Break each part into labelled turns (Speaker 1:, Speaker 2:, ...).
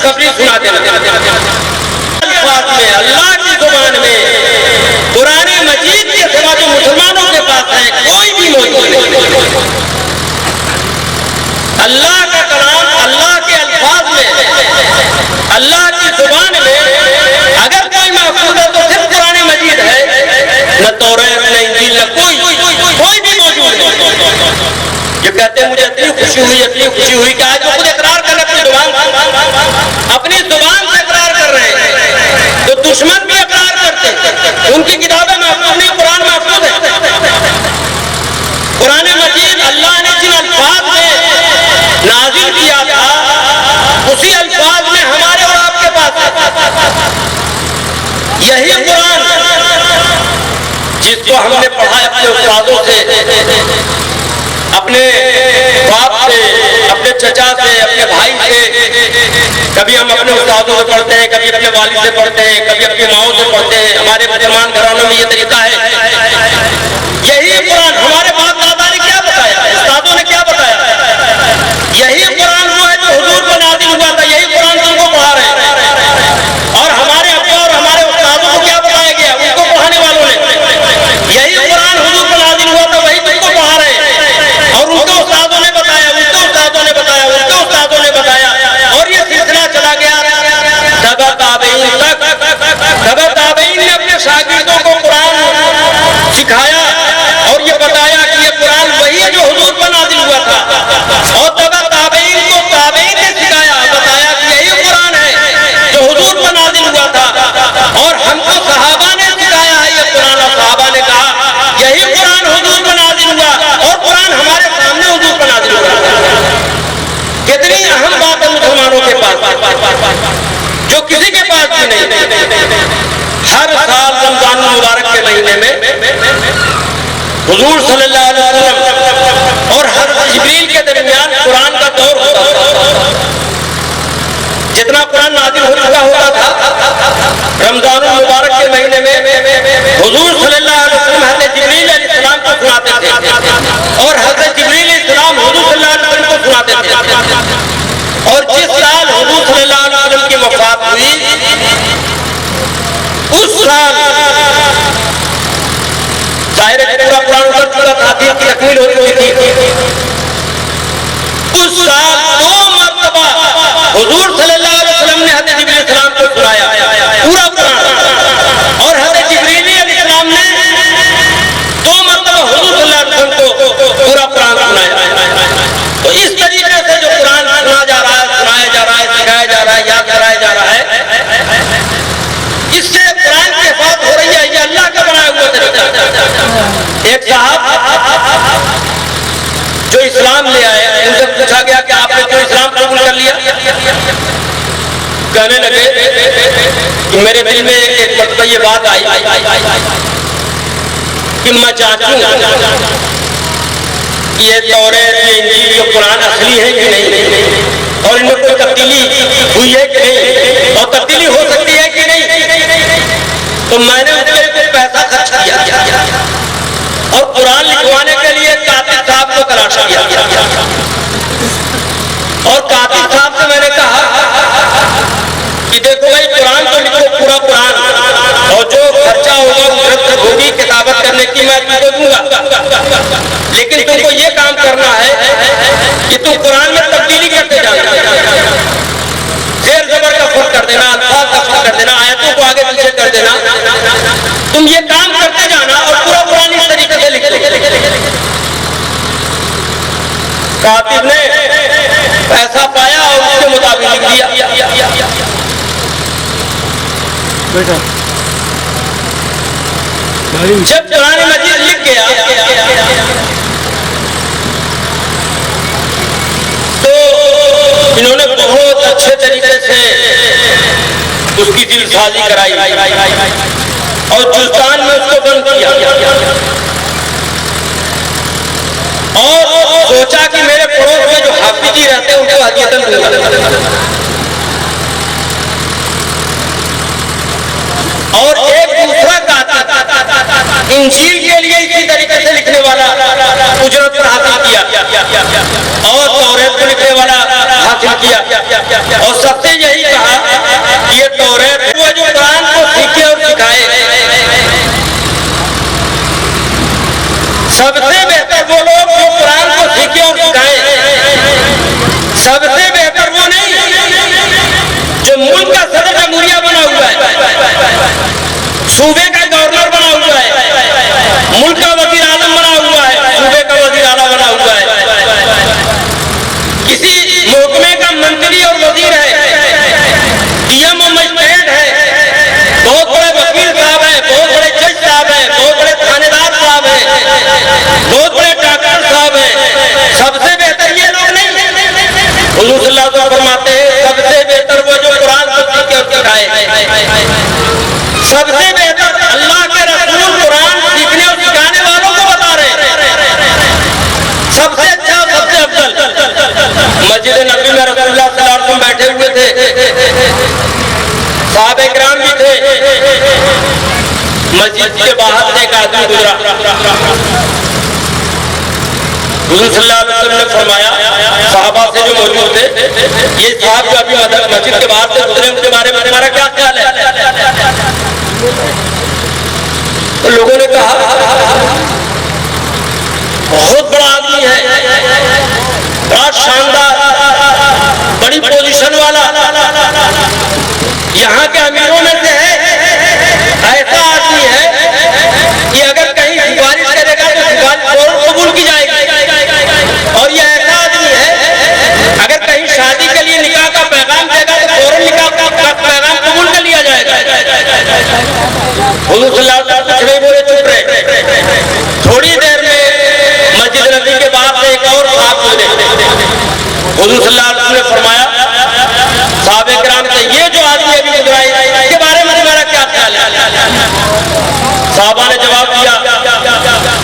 Speaker 1: खुशखबरी सुना देना। अल्फाज में, अल्लाह की जुबान में कुरान मजीद के सिवा जो मुसलमानों के पास है कोई भी मौजूद नहीं। अल्लाह का कलाम, अल्लाह के अल्फाज में, अल्लाह की जुबान में अगर कोई महफूज है तो सिर्फ कुरान मजीद है, न तौरात न इंजील, न कोई भी मौजूद नहीं। ये कहते हैं मुझे इतनी खुशी हुई कि आज वो खुद इकरार कर अपनी जुबान से इकरार कर रहे हैं, तो दुश्मन भी इकरार करते हैं। उनकी किताबें महफूज नहीं, कुरान महफूज है। कुरान मजीद अल्लाह ने जिन अल्फाज में नाजिल किया था उसी अल्फाज में हमारे और आपके पास यही कुरान जिसको हमने पढ़ा अपने उस्तादों से, अपने बाप से, अपने चचा से, अपने भाई से। कभी हम अपने उस्तादों से पढ़ते हैं, कभी अपने वालिद से पढ़ते हैं, कभी अपनी माओ से पढ़ते हैं। हमारे मुसलमान घरानों में ये तरीका है। यही कुरान हमारे बाप दादा ने क्या बताया, उस्तादों ने क्या बताया, यही कुरान वो है जो हुजूर पर नाज़िल हुआ था। यही कुरान तुमको पढ़ा रहे हैं। और हमारे अब्बा और हमारे उस्तादों को क्या बताया गया, उनको पढ़ाने वालों ने यही कुरान हुजूर पर नाज़िल हुआ था, वही तुमको पढ़ा रहे हैं। और उनके उस्तादों ने बताया, उनके उस्तादों ने बताया, उनके उस्तादों ने बताया, और ये सिलसिला चला गया तबा ताबईन तक। तबा ताबईन ने अपने शागिर्दों को कुरान सिखाया और ये बताया कि ये कुरान वही है जो हुजूर पर नाज़िल हुआ था। और तबा ताबईन को ताबईन ने सिखाया, बताया कि यही कुरान है जो हुजूर पर नाज़िल हुआ था। और हमको सहाबा ने सिखाया है ये कुरान, और सहाबा ने कहा यही कुरान हुजूर पर नाज़िल हुआ, और कुरान हमारे सामने हुजूर पर नाज़िल हुआ। कितनी अहम बात है मुसलमानों के पास जो किसी के पास भी नहीं। हर साल रमजान मुबारक के महीने में हुजूर सल्लल्लाहु अलैहि वसल्लम और हज़रत जिब्रील के दरमियान कुरान का दौर होता था। जितना कुरान नाज़िल हो चुका होता था, रमजान मुबारक के महीने में हुजूर सल्लल्लाहु अलैहि वसल्लम हज़रत जिब्रील अलैहिस्सलाम को सुनाते थे, और हज़रत जिब्रील अलैहिस्सलाम हुजूर सल्लल्लाहु अलैहि वसल्लम को सुनाते थे। और जिस साल हुजूर सल्लल्लाहु अलैहि वसल्लम की वफ़ात हुई, उस साल जाहिर है पूरा कुरान उतर चुका था, हदीस की तकमील हो चुकी थी। उस साल 2 मरतबा हुजूर सल्लल्लाहु अलैहि वसल्लम ने हज़रत जिब्रील अलैहिस्सलाम को सुनाया पूरा कुरान, और हज़रत जिब्रील अलैहिस्सलाम ने 2 मरतबा हुजूर सल्लल्लाहु अलैहि वसल्लम को पूरा कुरान सुनाया। तो इस तरीके से जो कुरान सुना जा रहा है, सुनाया जा रहा है, सिखाया जा रहा है, याद कराया जा रहा है, इससे कुरान की हिफाजत हो रही है। ये अल्लाह का बनाया हुआ तरीका। एक साहब जो इस्लाम ले आए, उनसे पूछा गया कि आपने जो इस्लाम कबूल कर लिया? कहने लगे कि मेरे दिल में एक मरतबा ये बात आई कि मैं चाहता हूँ ये तौरात, ये इंजील, ये कुरान असली है कि नहीं, और इनमें कोई तब्दीली हुई है कि नहीं, और तब्दीली हो सकती है कि नहीं। तो मैंने उसके लिए कुछ पैसा खर्च किया और कुरान लिखवाने के लिए कातिब साहब को तलाश किया, और कातिब साहब से मैंने कहा कि देखो भाई कुरान तो लिखो पूरा कुरान, और जो खर्चा होगा उजरत होगी किताबत करने की मैं तुमको दूंगा, लेकिन तुमको ये काम करना है कि तुम कुरान में तब्दीली करते जाना, शेर जबर का फर्क कर देना, अल्फाज का फर्क कर देना, आयतों को आगे पीछे कर देना। तुम ये काम करते जाना और पूरा कुरान इस तरीके से लिख लो। कातिब ने पैसा पाया और उसके मुताबिक लिख दिया। जब कुरान मजीद लिख गया तो इन्होंने बहुत अच्छे तरीके से उसकी दिलसाजी कराई और जुल्तान में उसको बंद किया, और सोचा कि मेरे पड़ोस में जो हाफिजी रहते हैं उनको हदीयतन दूंगा। और एक दूसरा कातिब इंजील के लिए इसी तरीके से लिखने वाला उजरत पर हासिल किया, और तौरात को लिखने वाला हासिल किया, और सबसे यही कहा सूबे का गवर्नर बना हुआ है, मुल्क का वजीर आजम बना हुआ है, सूबे का वजीर आला बना हुआ है, किसी महकमे का मंत्री और वजीर है, डीएम और मजिस्ट्रेट है, बहुत बड़े वकील साहब है, बहुत बड़े जज साहब है, बहुत बड़े थानेदार साहब है, बहुत बड़े डॉक्टर साहब है। सबसे बेहतर ये लोग नहीं, हुजूर सल्लल्लाहु अलैहि वसल्लम फरमाते हैं सबसे बेहतर वो जो कुरान को सीखे और सिखाए। सबसे बेहतर अल्लाह के रसूल कुरान सीखने और सिखाने वालों को बता रहे हैं। सबसे अच्छा, सबसे अफजल मस्जिद नबी में रसूलुल्लाह सल्लल्लाहु अलैहि वसल्लम बैठे हुए थे, साहबे किराम भी थे। मस्जिद के बाहर से एक आदमी गुजरा, हुजूर सल्लल्लाहु अलैहि वसल्लम ने फरमाया साहबा से जो मौजूद थे, ये साहब जो अभी मस्जिद के बाहर से गुजरे उनके बारे में तुम्हारा क्या ख्याल है? तो लोगों ने कहा बहुत बड़ा आदमी है, बड़ा शानदार, बड़ी पोजीशन वाला, यहाँ के अमीरों में से है, ऐसा आदमी है कि अगर कहीं सिफारिश करेगा तो सिफारिश फौरन कबूल की जाएगी। और ये ऐसा आदमी है अगर कहीं शादी के लिए निकाह का पैगाम देगा तो फौरन निकाह का पैगाम कबूल कर लिया जाएगा। हुजूर सल्लल्लाहु अलैहि वसल्लम कुछ नहीं बोले, चुप रहे। थोड़ी देर में मस्जिद नबी के बाहर से एक और साहब गुजरे, हुजूर सल्लल्लाहु अलैहि वसल्लम ने फरमाया साहबे किराम से ये जो आदमी अभी गुजरा है इसके बारे में तुम्हारा क्या ख्याल है? साहबा ने जवाब दिया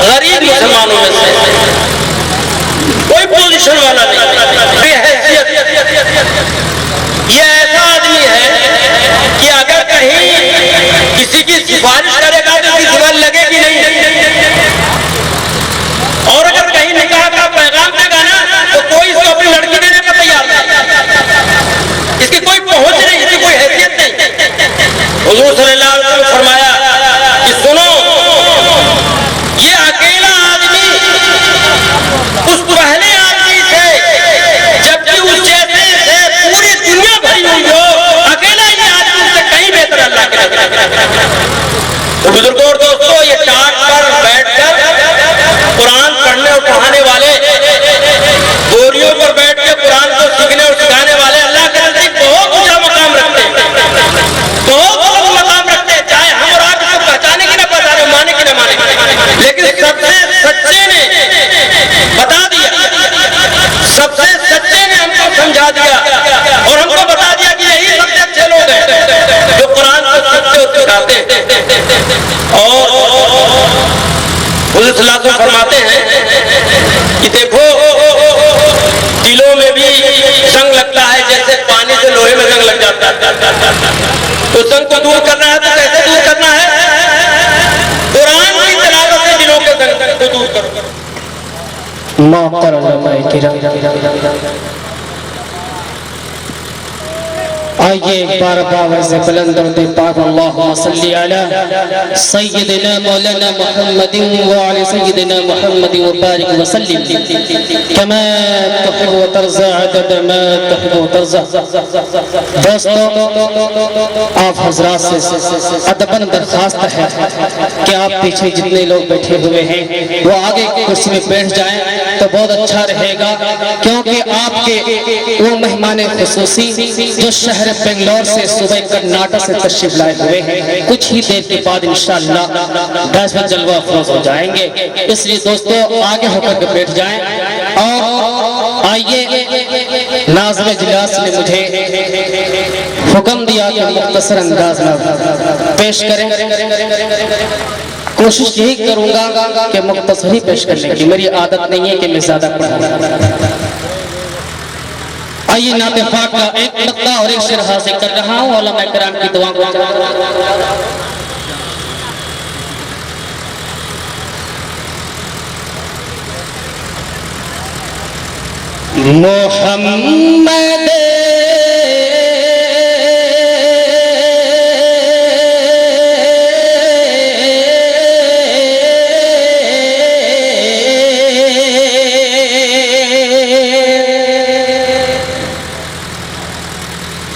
Speaker 1: गरीब मुसलमानों में से, कोई पोजीशन वाला नहीं, बेहैसियत। ये ऐसा आदमी है कि अगर कहीं किसी की सिफारिश करेगा तो उसकी सिफारिश लगेगी नहीं, और अगर कहीं निकाह का पैगाम देगा ना तो कोई इसको अपनी लड़की देने को तैयार नहीं, इसकी कोई पहुंच नहीं, इसकी कोई हैसियत नहीं। हुजूर सल्लल्लाहु अलैहि वसल्लम फरमाया कि सुनो, ये अकेला आदमी उस पहले आदमी से जबकि उस जैसे से पूरी दुनिया भरी हुई हो, अकेला ये आदमी से कहीं बेहतर अल्लाह के नबी। तो बुजुर्गों और दोस्तों, ये टाट पर बैठकर कुरान पढ़ने और पढ़ाने वाले, गोरियों पर बैठ के कुरान को सीखने और सिखाने वाले अल्लाह के नजदीक बहुत ऊंचा मकाम रखते हैं, बहुत मकाम रखते हैं। चाहे हम और आप इसको पहचाने की ना पहचाने, माने की ना माने, लेकिन सबसे सच्चे ने बता दिया, सबसे सच्चे ने हमको समझा दिया और हमको बता दिया कि यही सबसे अच्छे लोग हैं जो कुरान को सीखते और सिखाते हैं। और हुजूर सल्लल्लाहु अलैहि वसल्लम फरमाते हैं कि देखो दिलों में भी जंग लगता है, जैसे पानी से लोहे में जंग लग जाता है। तो जंग को दूर करना है तो कैसे दूर करना है? कुरान की तिलावत से दिलों के जंग को दूर करो।
Speaker 2: आइए एक बार बाबा से बुलंद और पाक अल्लाहुम्मा सल्ली अला सय्यिदिना मौलाना मुहम्मदिन व अला सय्यिदिना मुहम्मदिन व बारिक व सल्लिम कमा तुहिब्बु व तर्ज़ा अदद मा तुहिब्बु व तर्ज़ा। दोस्तों, आप हजरात से अदबन दरखास्त है कि आप पीछे जितने लोग बैठे हुए हैं वो आगे कुर्सी में बैठ जाएं तो बहुत अच्छा रहेगा, क्योंकि आपके वो मेहमान खुसूसी जो शहर बेंगलोर से सुबह कर्नाटक से तशरीफ लाए हुए हैं, कुछ ही देर के बाद इंशाअल्लाह 10 बजे जलवा अफरोज हो जाएंगे। इसलिए दोस्तों आगे होकर के बैठ जाएं। और आइए, नाज़िम इजलास ने मुझे हुक्म दिया कि मुख्तसर अंदाज में पेश करें। कोशिश यही करूंगा कि मुख्तसर ही पेश करने की, मेरी आदत नहीं है कि मैं ज्यादा पढ़ूं। आइए नाते पाक का एक मक्ता और एक शेर हासिल कर रहा हूँ, उलमा किराम की दुआ को। मोहम्मद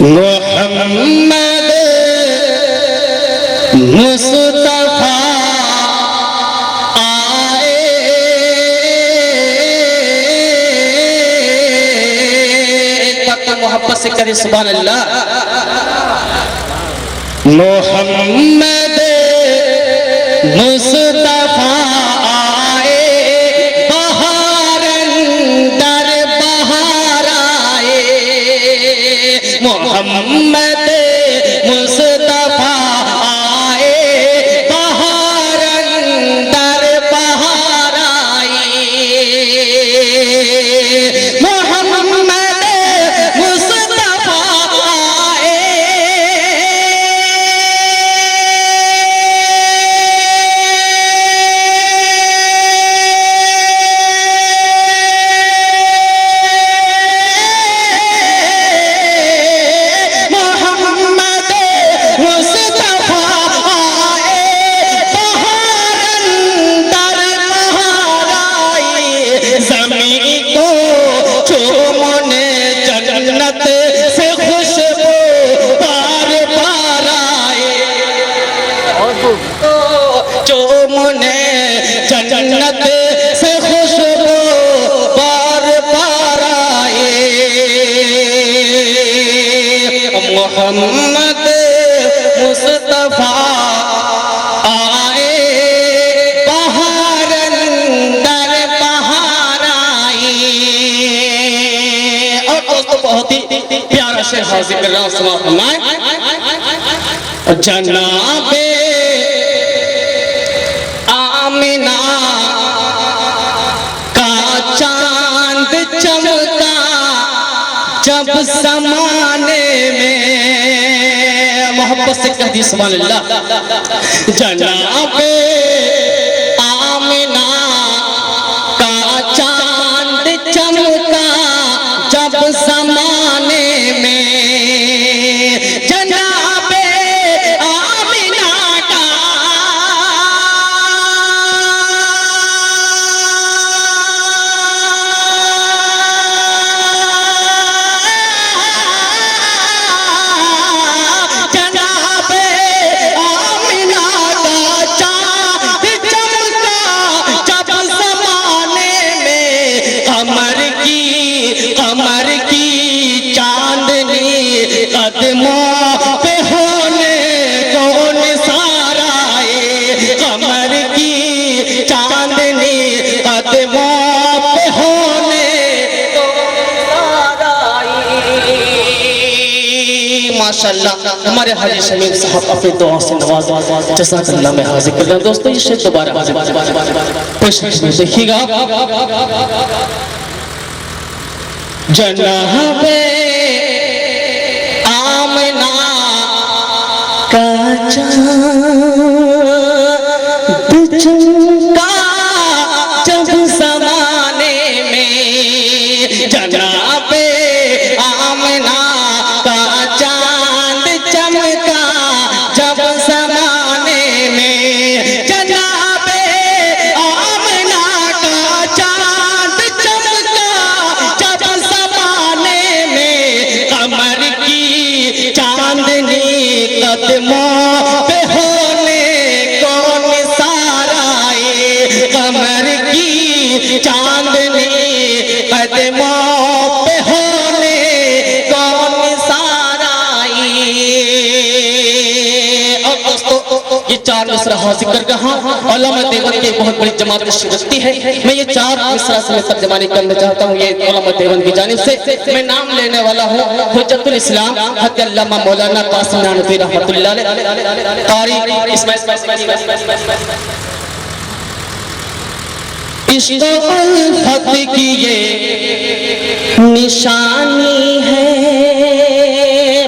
Speaker 2: मोहम्मद मुसलमान तो मोहब्बत से करें सुभान अल्लाह। मोहम्मद मुस्तफा आए बहार अंदर बहार आए, मोहम्मद मुस्तफा आए बहार अंदर बहार आए, मोहम्मद मुस्तफा आए जन्नत से खुशबू बार बार आए, मोहम्मद मुस्तफा आए बहार अंदर बहार आए। और दोस्तों बहुत ही प्यारा शेर हाजिर कर रहा हूं, समाप्त फरमाएं। जनाबे आमिना का चांद चमका जब ज़माने में, मोहब्बत से कह दी सुभान अल्लाह। जनाबे आमिना का चांद चमका जब ज़माने में, जनाबे आमिना का कदमों पे होने कौन सारा आए, कमर की चांदनी कदमों पे होने कौन सारा आए। माशाअल्लाह हमारे हाजी शमीम साहब अपनी दुआ से नवाजा, जज़ाकल्लाह में हाजिर कर रहे हैं। दोस्तों ये शेर दोबारा देखिएगा। जनाबे आमिना का चांद चमका जब ज़माने में, जनाबे आमिना का चांद चमका जब ज़माने में, जनाबे आमिना का चांद चमका जब ज़माने में, कमर की चांदनी कदमों पे होने कौन सारा आए, कमर की चांदनी कदमों पे होने कौन सारा आए। और दोस्तों ये चार मिसरा हासिल कर रहा हूं। उलमा देवबंद की बहुत बड़ी जमात शिरकती है। मैं ये चार मिसरा से तर्जुमा करना चाहता हूँ। ये उलमा देवबंद की जानिब से मैं नाम लेने वाला हूँ। हुज्जतुल इस्लाम हज़रत अल्लामा मौलाना कासिम नानवी रहमतुल्लाह अलैह, कारी इस्माइल इश्क़ उल्फ़त की ये निशानी है।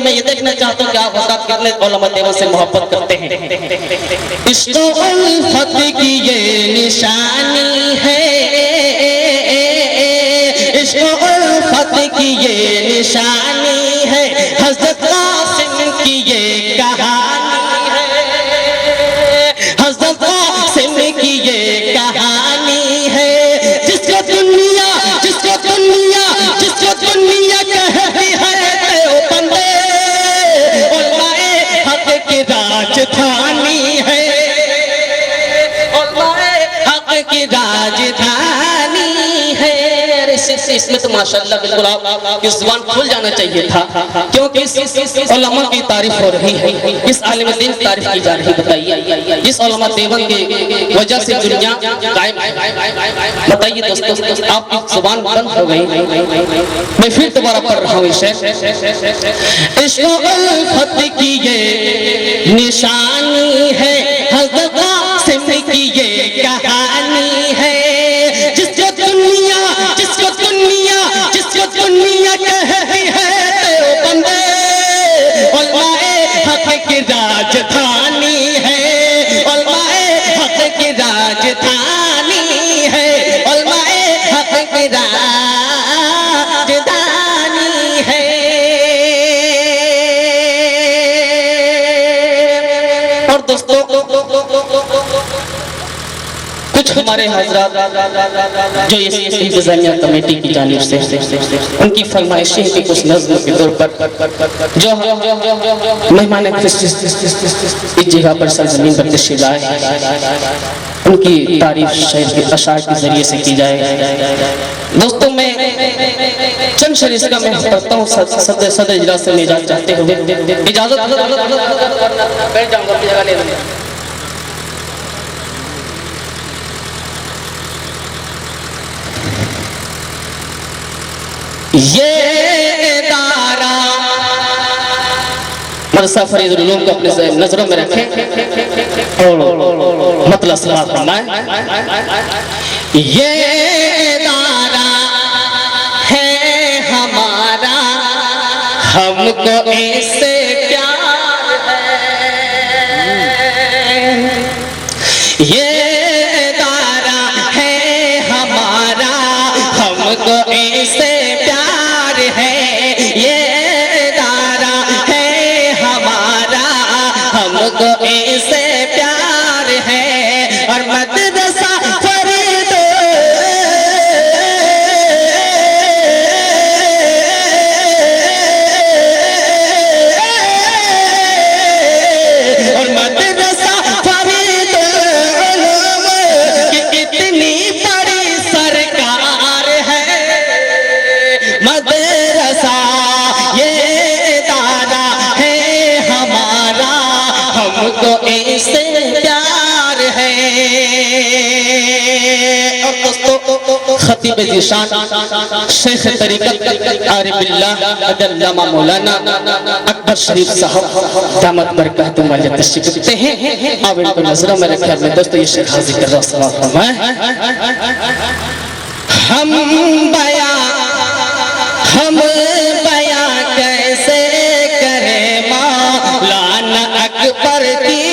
Speaker 2: मैं ये देखना चाहता हूँ कि आप हज़रात कितने उलमा देवबंद से मोहब्बत करते हैं। इश्क़ उल्फ़त की ये निशानी है, इश्क़ उल्फ़त की ये निशानी है, हज़रत कासिम की ये कहानी है, हज़रत कासिम की ये कहानी है। जिसको दुनिया कहती है ओ बंदे, उलमाए हक की राजधानी है, उलमाए हक की राजधानी है। इसमें तो माशाअल्लाह बिल्कुल आप इस जुबान खुल जाना चाहिए था, क्योंकि इस उलमा की तारीफ हो रही है, इस आलिम दीन की तारीफ की जा रही। बताइए इस उलमा देवबंद की वजह से दुनिया कायम है। बताइए दोस्तों, आपकी जुबान बंद हो गई। मैं फिर दोबारा पढ़ रहा हूँ इसे। इश्क़ उल्फत की ये निशानी है, हज़रत क़ासिम की ये कहानी है। जिसको दुनिया कहती है देवबंद उलमाए हक़ की राजधानी है, उलमाए हक़ की राजधानी है, उलमाए हक़ की राजधानी है। और दोस्तों कुछ हमारे हज़रात जो इस इंतज़ामिया कमेटी की जानिब से उनकी फरमाइशें थी कुछ नज़्म के तौर पर जो मेहमान इस जगह पर सरज़मीन पर तशरीफ़ लाए, उनकी तारीफ शायर के अशार के जरिए से की जाए। दोस्तों मैं चंद शेर इसका मैं पढ़ता हूँ सदर इजलास से इजाज़त चाहते हुए। इजाज़त बैठ जाऊँगा, अपनी जगह ले लूँगा। ये इदारा मदरसा फरीद उल उलूम को अपने नजरों में रखें और मतलब सलाह फरमाएं। ये इदारा है हमारा, हमको इससे प्यार है। ये इदारा है हमारा, हमको इससे हमको इससे प्यार है। और मदरसा फरीद और मदरसा फरीद उलूम की इतनी बड़ी सरकार है। मदरसा ये इदारा है हमारा, हमको इससे प्यार है। और दोस्तों खतीब ज़ीशान शेख तरीक़त आरिफ़ बिल्लाह अल्लामा मौलाना अकबर शरीफ साहब दामत बरकातुहुम अलैहि तशरीफ़ रखते हैं। आप इनको नजरों में रखें। अपने दोस्तों ये शेख हाज़िर कर रहा फरमाएं। हम बयां कैसे करें मौलाना अकबर की,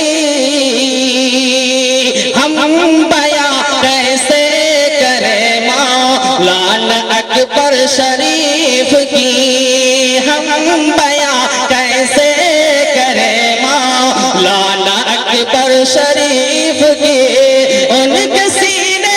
Speaker 2: हम बयां कैसे करें मौलाना अकबर शरीफ की, हम बयां कैसे करें मौलाना अकबर शरीफ की। उनके सीने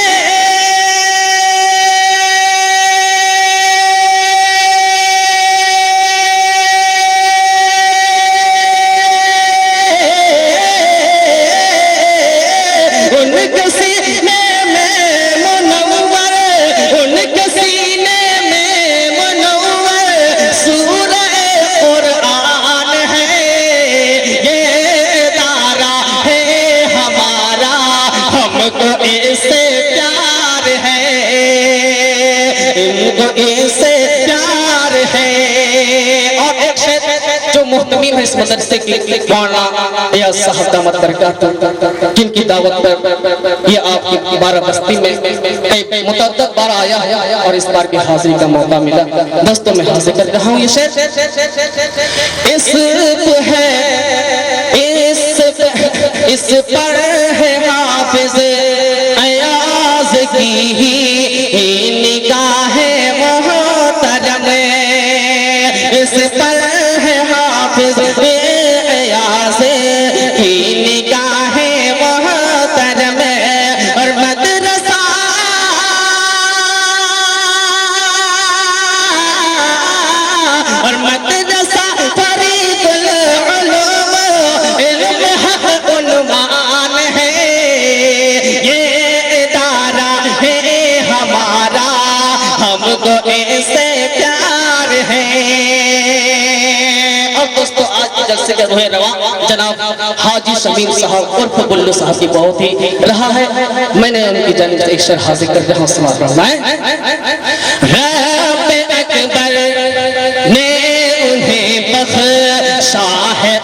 Speaker 2: इससे प्यार है। और एक शेर जो मुहतमीम है इस मदरसे की मौलाना या साहब दामत बरकातुहुम, जिनकी दावत पर ये आपकी 12 बस्ती में मुतअद्दिद बार आया है और इस बार की हाजिरी का मौका मिला। दोस्तों मैं हाजिर कर रहा हूँ ये शेर। इस पर है हाफिज अयाज की ही निगाहें मोहतरम, इस पर है हाफिज अयाज की निगाहें मोहतरम। और मदरसा फरीदुल उलूम इल्म हक़ उन्वान है। ये इदारा है हमारा, हमको और दोस्तों आज के जलसे के रोहे रवा जनाब हाजी शमीम साहब उर्फ बुल्लू साहब की बहुत ही रहा है। मैंने उनकी जानिब से एक शेर हाजिर कर रहा हूँ, समाज फरमाएं। रब अकबर ने उन्हें बख्शा है